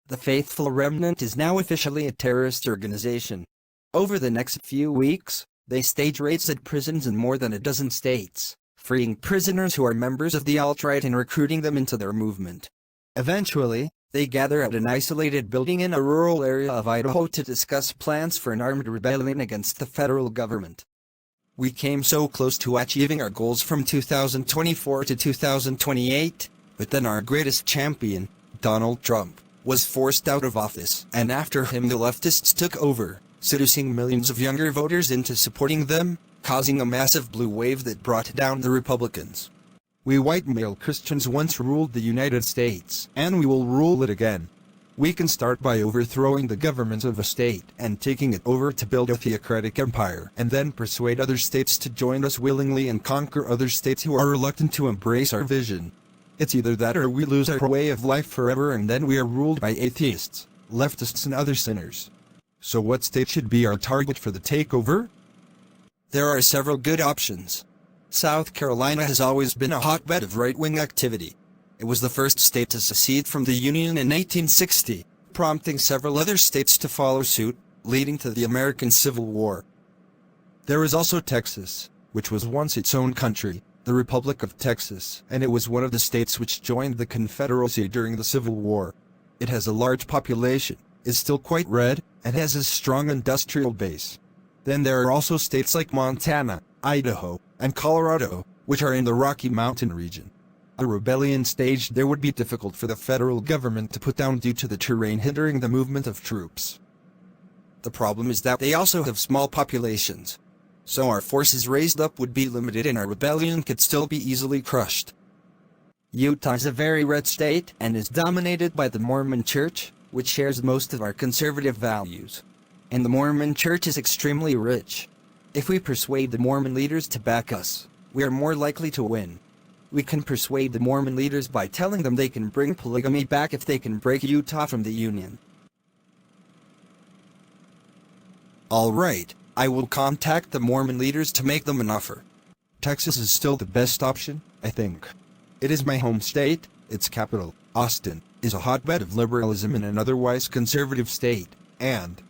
The Faithful Remnant is now officially a terrorist organization. Over the next few weeks, they stage raids at prisons in more than a dozen states, freeing prisoners who are members of the alt-right and recruiting them into their movement. Eventually, they gather at an isolated building in a rural area of Idaho to discuss plans for an armed rebellion against the federal government. We came so close to achieving our goals from 2024 to 2028, but then our greatest champion, Donald Trump, was forced out of office, and after him the leftists took over, seducing millions of younger voters into supporting them, causing a massive blue wave that brought down the Republicans. We white male Christians once ruled the United States, and we will rule it again. We can start by overthrowing the government of a state and taking it over to build a theocratic empire, and then persuade other states to join us willingly and conquer other states who are reluctant to embrace our vision. It's either that or we lose our way of life forever and then we are ruled by atheists, leftists and other sinners. So what state should be our target for the takeover? There are several good options. South Carolina has always been a hotbed of right-wing activity. It was the first state to secede from the Union in 1860, prompting several other states to follow suit, leading to the American Civil War. There is also Texas, which was once its own country, the Republic of Texas, and it was one of the states which joined the Confederacy during the Civil War. It has a large population, is still quite red, and has a strong industrial base. Then there are also states like Montana, Idaho, and Colorado, which are in the Rocky Mountain region. A rebellion staged there would be difficult for the federal government to put down due to the terrain hindering the movement of troops. The problem is that they also have small populations. So our forces raised up would be limited and our rebellion could still be easily crushed. Utah is a very red state and is dominated by the Mormon Church, which shares most of our conservative values. And the Mormon Church is extremely rich. If we persuade the Mormon leaders to back us, we are more likely to win. We can persuade the Mormon leaders by telling them they can bring polygamy back if they can break Utah from the Union. All right. I will contact the Mormon leaders to make them an offer. Texas is still the best option, I think. It is my home state, its capital, Austin, is a hotbed of liberalism in an otherwise conservative state, and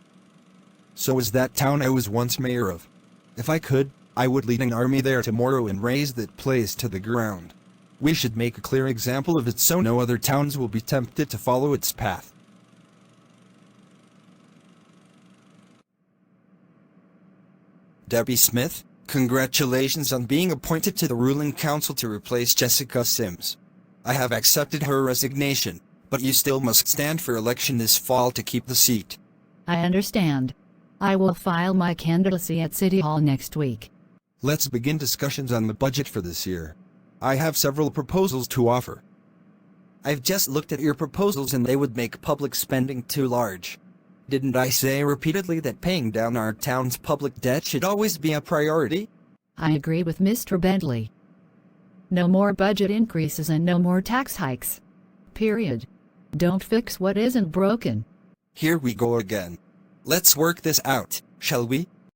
so is that town I was once mayor of. If I could, I would lead an army there tomorrow and raze that place to the ground. We should make a clear example of it so no other towns will be tempted to follow its path. Debbie Smith, congratulations on being appointed to the ruling council to replace Jessica Sims. I have accepted her resignation, but you still must stand for election this fall to keep the seat. I understand. I will file my candidacy at City Hall next week. Let's begin discussions on the budget for this year. I have several proposals to offer. I've just looked at your proposals and they would make public spending too large. Didn't I say repeatedly that paying down our town's public debt should always be a priority? I agree with Mr. Bentley. No more budget increases and no more tax hikes. Period. Don't fix what isn't broken. Here we go again. Let's work this out, shall we?